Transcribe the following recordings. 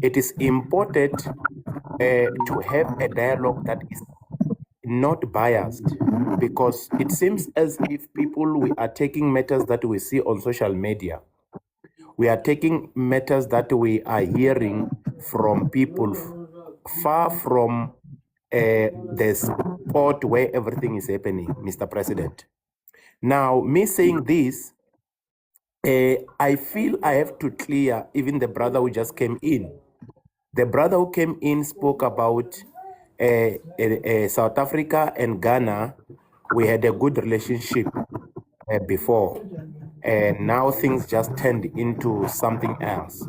it is important to have a dialogue that is not biased, because it seems as if people, we are taking matters that we see on social media, we are taking matters that we are hearing from people far from the spot where everything is happening, Mr. President. Now, me saying this, I feel I have to clear even the brother who just came in. The brother who came in spoke about South Africa and Ghana. We had a good relationship before, and now things just turned into something else.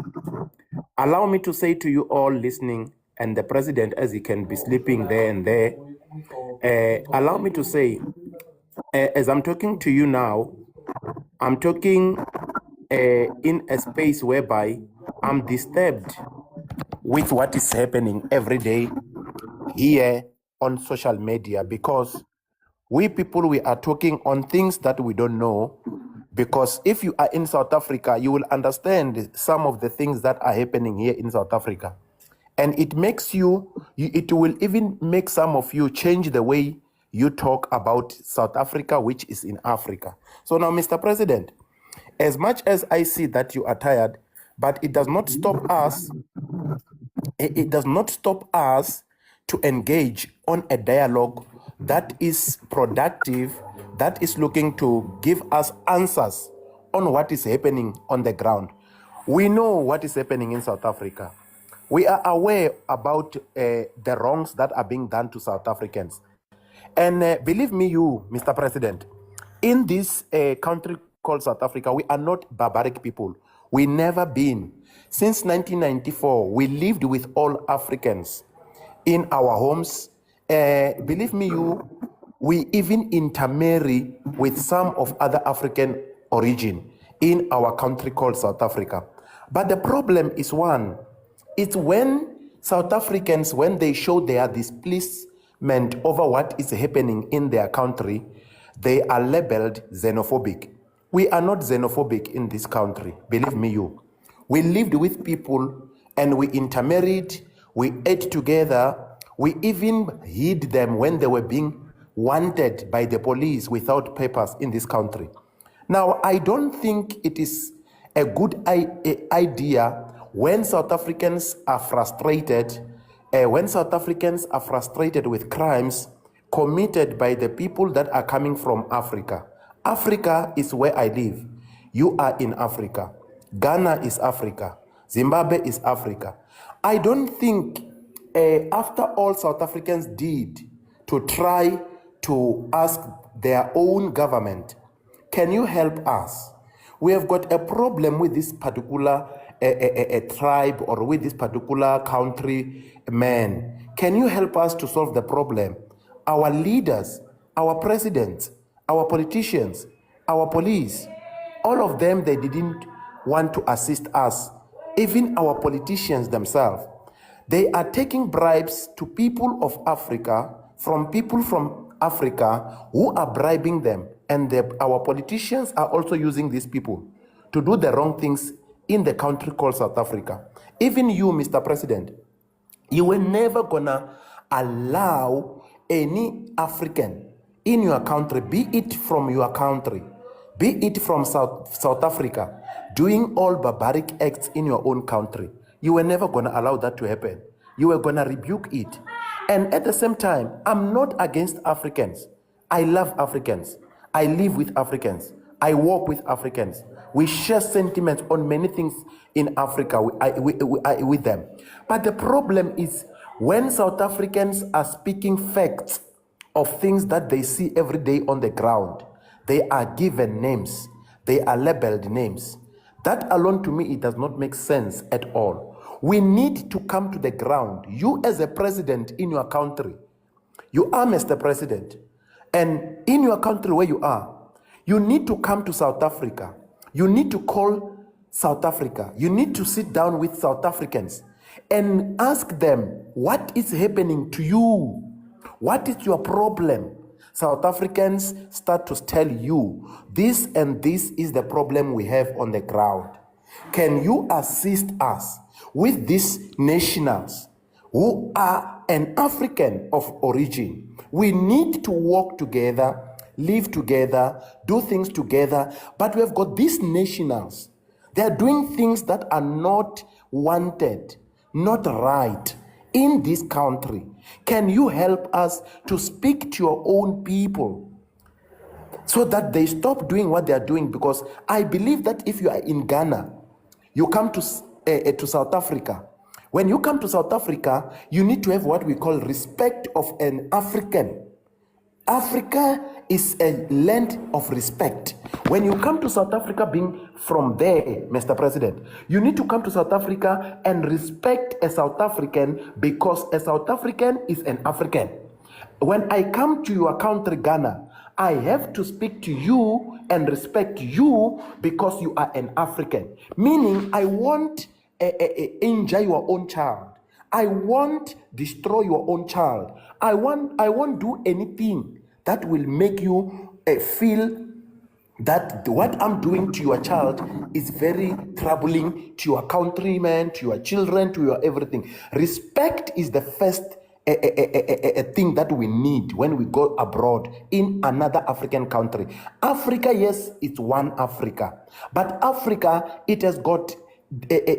Allow me to say to you all listening, and the president, as he can be sleeping there and there, allow me to say, as I'm talking to you now, I'm talking in a space whereby I'm disturbed with what is happening every day here on social media, because we people, we are talking on things that we don't know. Because if you are in South Africa, you will understand some of the things that are happening here in South Africa. And it makes it will even make some of you change the way you talk about South Africa, which is in Africa. So now, Mr. President, as much as I see that you are tired, but it does not stop us, it does not stop us to engage on a dialogue that is productive, that is looking to give us answers on what is happening on the ground. We know what is happening in South Africa. We are aware about the wrongs that are being done to South Africans. And believe me, you, Mr. President, in this country called South Africa, we are not barbaric people. We never been. Since 1994, we lived with all Africans in our homes. Believe me, you, we even intermarry with some of other African origin in our country called South Africa. But the problem is one. It's when South Africans, when they show their displeasement over what is happening in their country, they are labeled xenophobic. We are not xenophobic in this country, believe me you. We lived with people and we intermarried, we ate together, we even hid them when they were being wanted by the police without papers in this country. Now, I don't think it is a good idea when South Africans are frustrated, with crimes committed by the people that are coming from Africa. Africa is where I live. You are in Africa. Ghana is Africa. Zimbabwe is Africa. I don't think after all South Africans did to try to ask their own government, can you help us? We have got a problem with this particular a tribe or with this particular country man. Can you help us to solve the problem? Our leaders, our presidents, our politicians, our police, all of them, they didn't want to assist us. Even our politicians themselves, they are taking bribes to people of Africa, from people from Africa who are bribing them. And our politicians are also using these people to do the wrong things in the country called South Africa. Even you, Mr. President, you were never gonna allow any African in your country, be it from your country, be it from South Africa, doing all barbaric acts in your own country. You were never gonna allow that to happen. You were gonna rebuke it. And at the same time, I'm not against Africans. I love Africans. I live with Africans. I work with Africans. We share sentiments on many things in Africa with them. But the problem is when South Africans are speaking facts of things that they see every day on the ground, they are given names. They are labeled names. That alone, to me, it does not make sense at all. We need to come to the ground. You as a president in your country, you are Mr. President, and in your country where you are, you need to come to South Africa. You need to call South Africa. You need to sit down with South Africans and ask them, what is happening to you? What is your problem? South Africans start to tell you, this and this is the problem we have on the ground. Can you assist us? with these nationals who are an African of origin. We need to work together, live together, do things together, but we have got these nationals. They are doing things that are not wanted, not right in this country. Can you help us to speak to your own people so that they stop doing what they are doing? Because I believe that if you are in Ghana, you come to South Africa. When you come to South Africa, you need to have what we call respect of an African. Africa is a land of respect. When you come to South Africa, being from there, Mr. President, you need to come to South Africa and respect a South African, because a South African is an African. When I come to your country, Ghana, I have to speak to you and respect you because you are an African. Meaning, I won't injure your own child. I won't destroy your own child. I won't do anything that will make you feel that what I'm doing to your child is very troubling to your countrymen, to your children, to your everything. Respect is the first a thing that we need when we go abroad in another African country. Africa, yes, it's one Africa. But Africa, it has got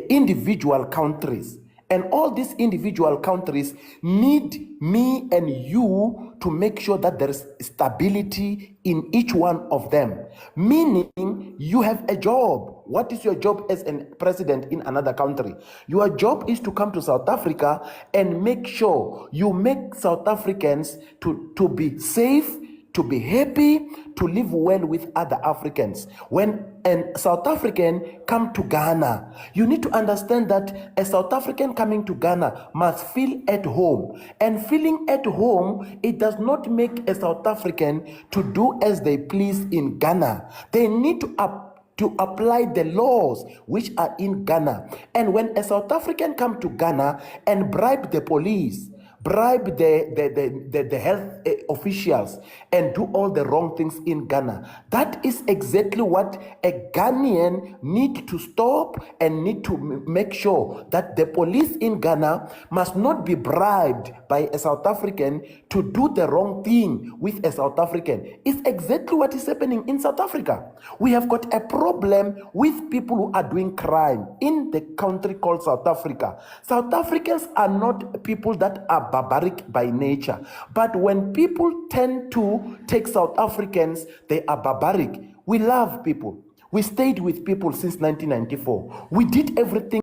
individual countries. And all these individual countries need me and you to make sure that there is stability in each one of them. Meaning, you have a job. What is your job as a president in another country? Your job is to come to South Africa and make sure you make South Africans to be safe, to be happy, to live well with other Africans. When a South African come to Ghana, you need to understand that a South African coming to Ghana must feel at home. And feeling at home, it does not make a South African to do as they please in Ghana. They need to apply the laws which are in Ghana. And when a South African come to Ghana and bribe the police, bribe the health officials, and do all the wrong things in Ghana, that is exactly what a Ghanaian need to stop and need to make sure that the police in Ghana must not be bribed by a South African to do the wrong thing with a South African. It's exactly what is happening in South Africa. We have got a problem with people who are doing crime in the country called South Africa. South Africans are not people that are barbaric by nature. But when people tend to take South Africans, they are barbaric. We love people. We stayed with people since 1994. We did everything